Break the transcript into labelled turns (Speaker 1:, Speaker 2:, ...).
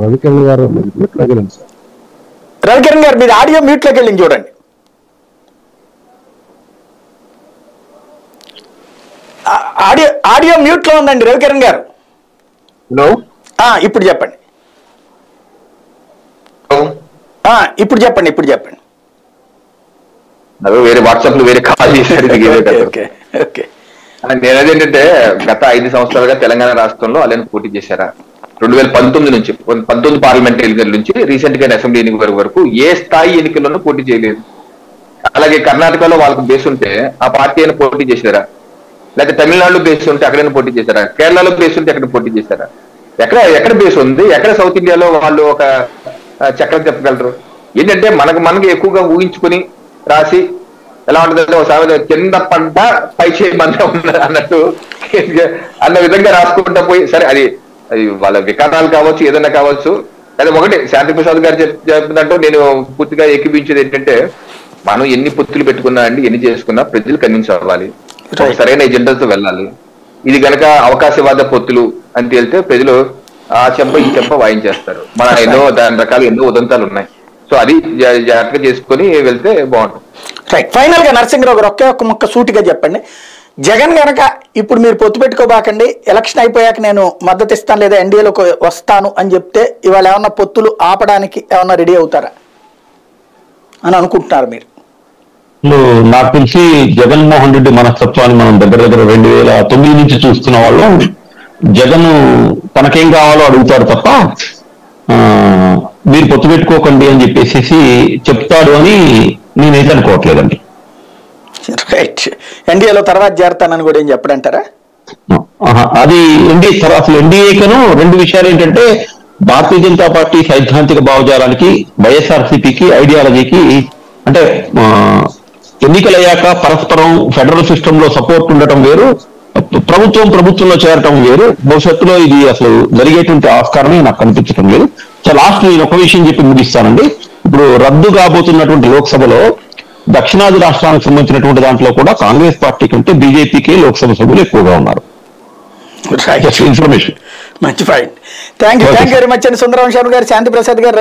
Speaker 1: రవికిరణ్ గారు మ్యూట్లోకి వెళ్ళండి సార్.
Speaker 2: రవికిరణ్ గారు మీరు ఆడియో మ్యూట్లోకి వెళ్ళి చూడండి. ఆడియో మ్యూట్ లో ఉందండి రవికిరణ్ గారు.
Speaker 3: హలో,
Speaker 2: ఇప్పుడు చెప్పండి. ఇప్పుడు చెప్పండి.
Speaker 3: వేరే వాట్సాప్ లో వేరే కాల్ చేశారు. నేనదేంటంటే గత 5 సంవత్సరాలుగా తెలంగాణ రాష్ట్రంలో అలానే పోటీ చేశారా? 2019 నుంచి 19 పార్లమెంట్ ఎన్నికల నుంచి రీసెంట్ గా అసెంబ్లీ ఎన్నికల వరకు ఏ స్థాయి ఎన్నికల్లోనూ పోటీ చేయలేదు. అలాగే కర్ణాటకలో వాళ్ళకి బేస్ ఉంటే ఆ పార్టీ అయినా పోటీ చేశారా? లేకపోతే తమిళనాడులో బేస్ ఉంటే అక్కడైనా పోటీ చేశారా? కేరళలో బేస్ ఉంటే ఎక్కడ పోటీ చేశారా? ఎక్కడ బేస్ ఉంది? ఎక్కడ సౌత్ ఇండియాలో వాళ్ళు ఒక చక్రం చెప్పగలరు? ఏంటంటే మనకు ఎక్కువగా ఊహించుకుని రాసి ఎలా ఉంటుందంటే ఒకసారి కింద పడ్డ పై చేయమంతా ఉన్నారు అన్నట్టు అన్న విధంగా రాసుకుంటా పోయి, సరే అది వాళ్ళ వికారాలు కావచ్చు, ఏదైనా కావచ్చు. అదే ఒకటి శాంతి ప్రసాద్ గారు చెప్తున్నట్టు నేను పూర్తిగా ఏకీపించేది ఏంటంటే, మనం ఎన్ని పొత్తులు పెట్టుకున్నా అండి, ఎన్ని చేసుకున్నా ప్రజలు కన్విన్స్ అవ్వాలి, సరైన ఎజెండాతో వెళ్ళాలి. ఇది గనక అవకాశవాద పొత్తులు అని తేలితే ప్రజలు ఆ చెంప ఈ చెంప వాయించేస్తారు. మన దాని రకాలు ఎన్నో ఉదంతాలు ఉన్నాయి. సో అది జాగ్రత్తగా చేసుకుని వెళ్తే బాగుంటుంది.
Speaker 2: రైట్. ఫైనల్ గా నరసింహరావు గారు ఒక్క ముక్క సూటిగా చెప్పండి. జగన్ గనక ఇప్పుడు మీరు పొత్తు పెట్టుకోబాకండి, ఎలక్షన్ అయిపోయాక నేను మద్దతు ఇస్తాను లేదా ఎన్డీఏలోకి వస్తాను అని చెప్తే ఇవాళ ఏమన్నా పొత్తులు ఆపడానికి ఏమన్నా రెడీ అవుతారా అని అనుకుంటున్నారు మీరు?
Speaker 4: నాకు తెలిసి జగన్మోహన్ రెడ్డి మనస్తత్వాన్ని మనం దగ్గర 2009 నుంచి చూస్తున్న వాళ్ళు, జగన్ తనకేం కావాలో అడుగుతాడు తప్ప మీరు పొత్తు పెట్టుకోకండి అని చెప్పేసి చెప్తాడు అని నేనైతే అనుకోవట్లేదండి.
Speaker 2: రైట్. ఎన్డీఏలో తర్వాత చేరతానని కూడా ఏం చెప్పడంటారా?
Speaker 4: అది అసలు ఎన్డీఏకను 2 విషయాలు ఏంటంటే, భారతీయ జనతా పార్టీ సైద్ధాంతిక భావజాలానికి, వైఎస్ఆర్సీపీకి ఐడియాలజీకి అంటే ఎన్నికలయ్యాక పరస్పరం ఫెడరల్ సిస్టమ్ లో సపోర్ట్ ఉండటం వేరు, ప్రభుత్వంలో చేరటం వేరు. భవిష్యత్తులో ఇది అసలు జరిగేటువంటి ఆస్కారమే నాకు కనిపించడం లేదు. సో లాస్ట్ నేను ఒక విషయం చెప్పి ముగిస్తానండి. ఇప్పుడు రద్దు కాబోతున్నటువంటి లోక్సభలో దక్షిణాది రాష్ట్రాలకు సంబంధించినటువంటి దాంట్లో కూడా కాంగ్రెస్ పార్టీ కంటే బీజేపీకి లోక్సభ సభ్యులు ఎక్కువగా ఉన్నారు.
Speaker 2: ఇన్ఫర్మేషన్. మంచి point. Thank you very much అండి. సుందరరామన్ గారు, శాంతి ప్రసాద్ గారు,